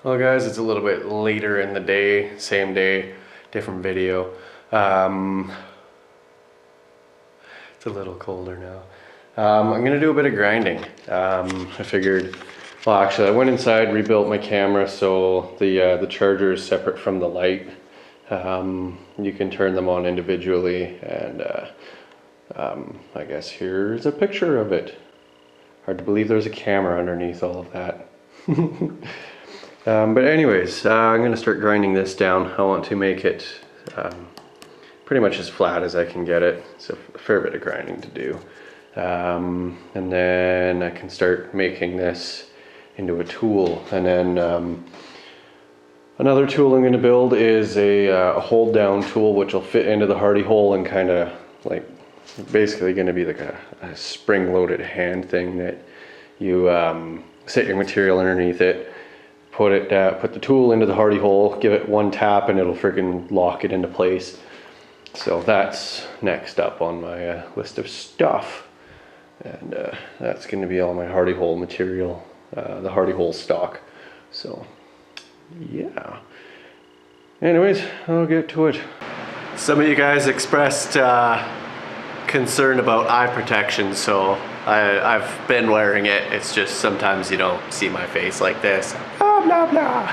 Well guys, it's a little bit later in the day, same day, different video. It's a little colder now. I'm gonna do a bit of grinding. I figured, well actually I went inside, rebuilt my camera so the charger is separate from the light. You can turn them on individually, and I guess here's a picture of it. Hard to believe there's a camera underneath all of that. But anyways, I'm going to start grinding this down. I want to make it pretty much as flat as I can get it. It's a fair bit of grinding to do. And then I can start making this into a tool. And then another tool I'm going to build is a hold down tool, which will fit into the hardy hole and kind of like basically going to be like a spring loaded hand thing that you set your material underneath it. Put the tool into the hardy hole, give it one tap, and it'll freaking lock it into place. So that's next up on my list of stuff, and that's going to be all my hardy hole material, the hardy hole stock. So yeah. Anyways, I'll get to it. Some of you guys expressed concern about eye protection, so I've been wearing it. It's just sometimes you don't see my face like this. Oh, blah blah.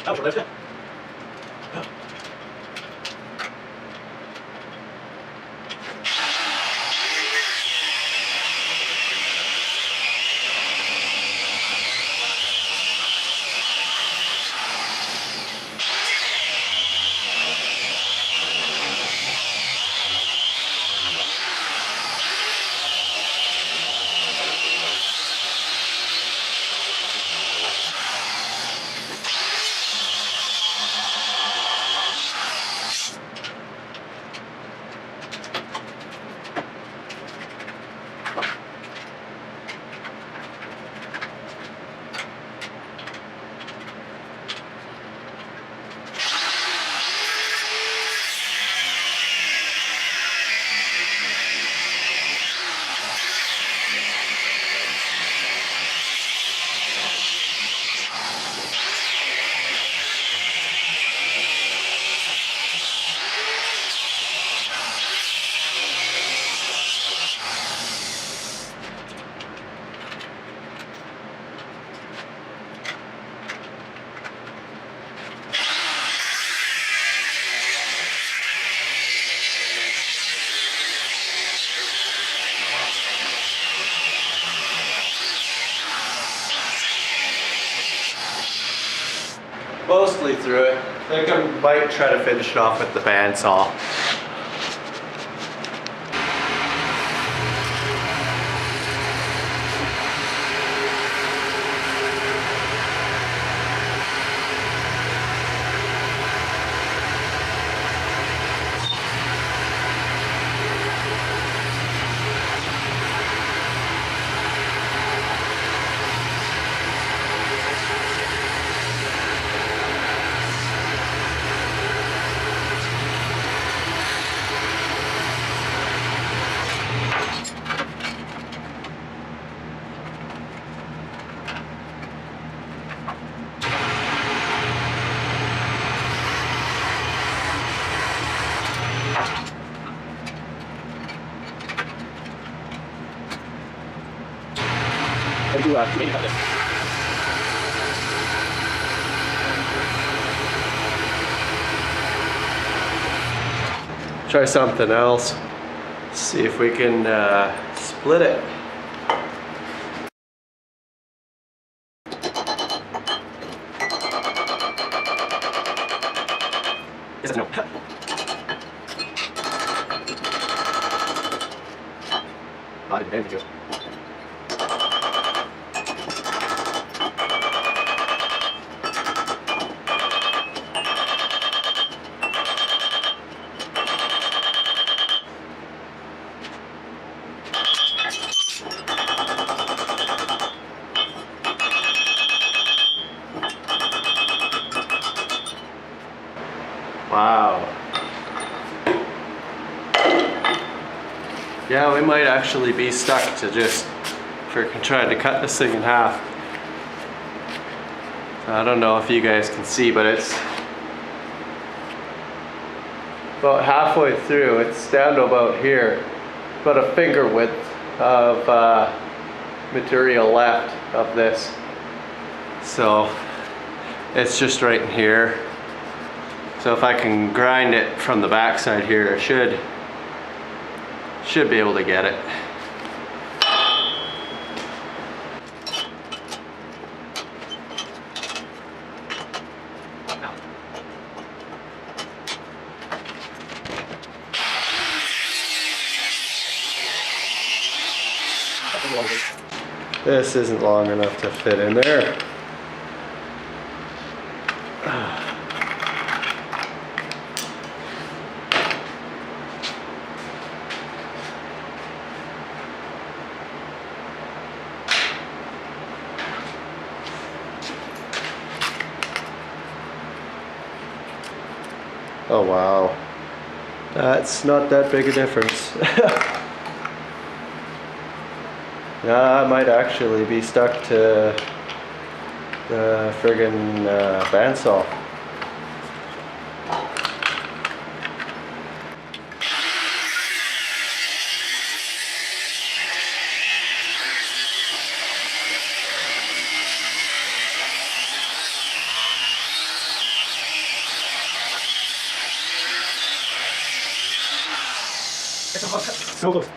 Oh, lift it. Mostly through it. I think I might try to finish it off with the bandsaw. Try something else. See if we can split it. Yes, no. Not advantageous. Wow. Yeah, we might actually be stuck to just freaking trying to cut this thing in half. I don't know if you guys can see, but it's about halfway through. It's down to about here. About a finger width of material left of this. So it's just right in here. So if I can grind it from the back side here, I should be able to get it. This isn't long enough to fit in there. Oh wow, that's not that big a difference. Yeah, I might actually be stuck to the friggin' bandsaw. So close.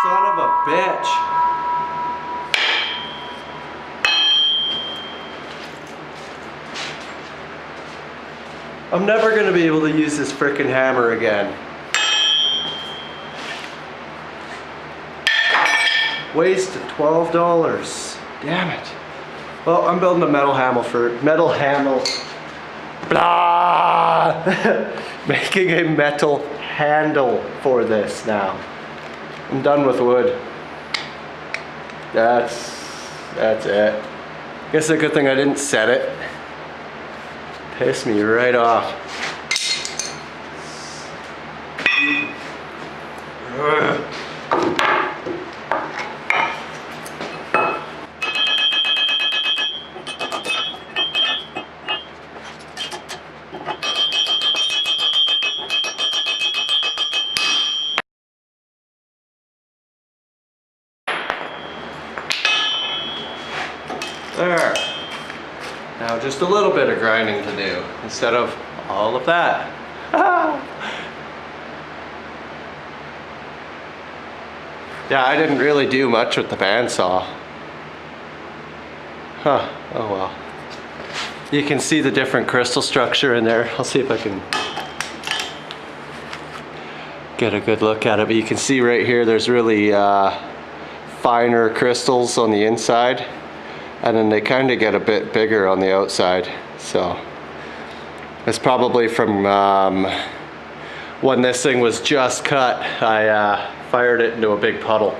Son of a bitch. I'm never gonna be able to use this frickin' hammer again. Waste of $12. Damn it. Well, I'm building a metal handle. Blah! Making a metal handle for this now. I'm done with wood. That's it. Guess a good thing I didn't set it. Pissed me right off. There. Now just a little bit of grinding to do instead of all of that. Yeah, I didn't really do much with the bandsaw. Huh, oh well. You can see the different crystal structure in there. I'll see if I can get a good look at it, but you can see right here there's really finer crystals on the inside. And then they kind of get a bit bigger on the outside. So it's probably from when this thing was just cut, I fired it into a big puddle.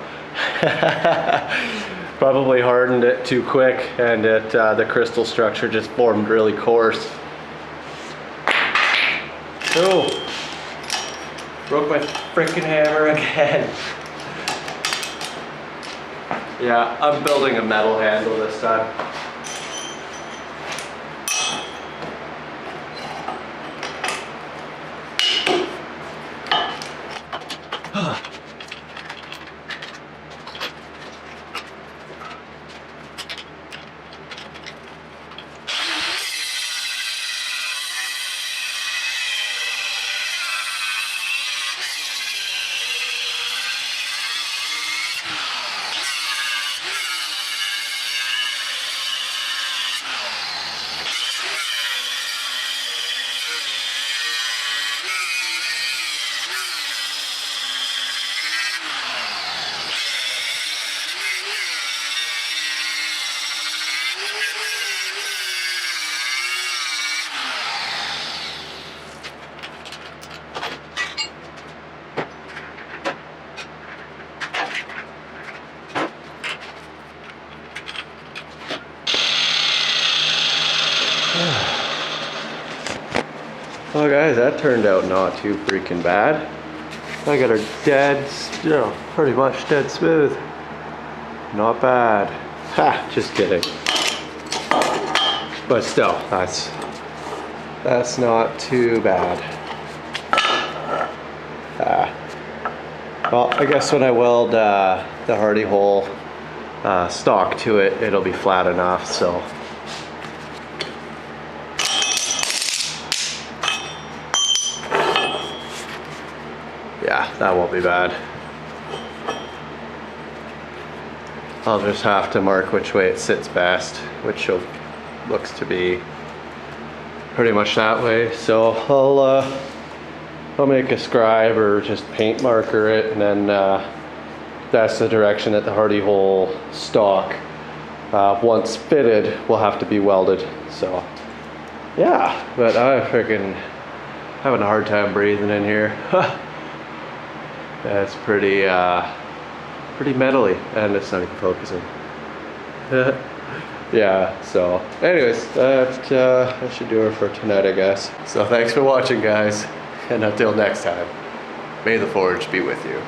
Probably hardened it too quick and the crystal structure just formed really coarse. Oh, broke my freaking hammer again. Yeah, I'm building a metal handle this time. Well guys, that turned out not too freaking bad. I got her dead, you know, pretty much dead smooth. Not bad. Ha, just kidding. But still, that's not too bad. Well, I guess when I weld the hardy hole stock to it, it'll be flat enough, so. Yeah, that won't be bad. I'll just have to mark which way it sits best, which looks to be pretty much that way. So I'll make a scribe or just paint marker it, and then that's the direction that the hardy hole stock, once fitted, will have to be welded. So yeah, but I'm freaking having a hard time breathing in here. That's pretty metally, and it's not even focusing. Yeah, so anyways, that should do it for tonight, I guess. So thanks for watching, guys, and until next time, may the forge be with you.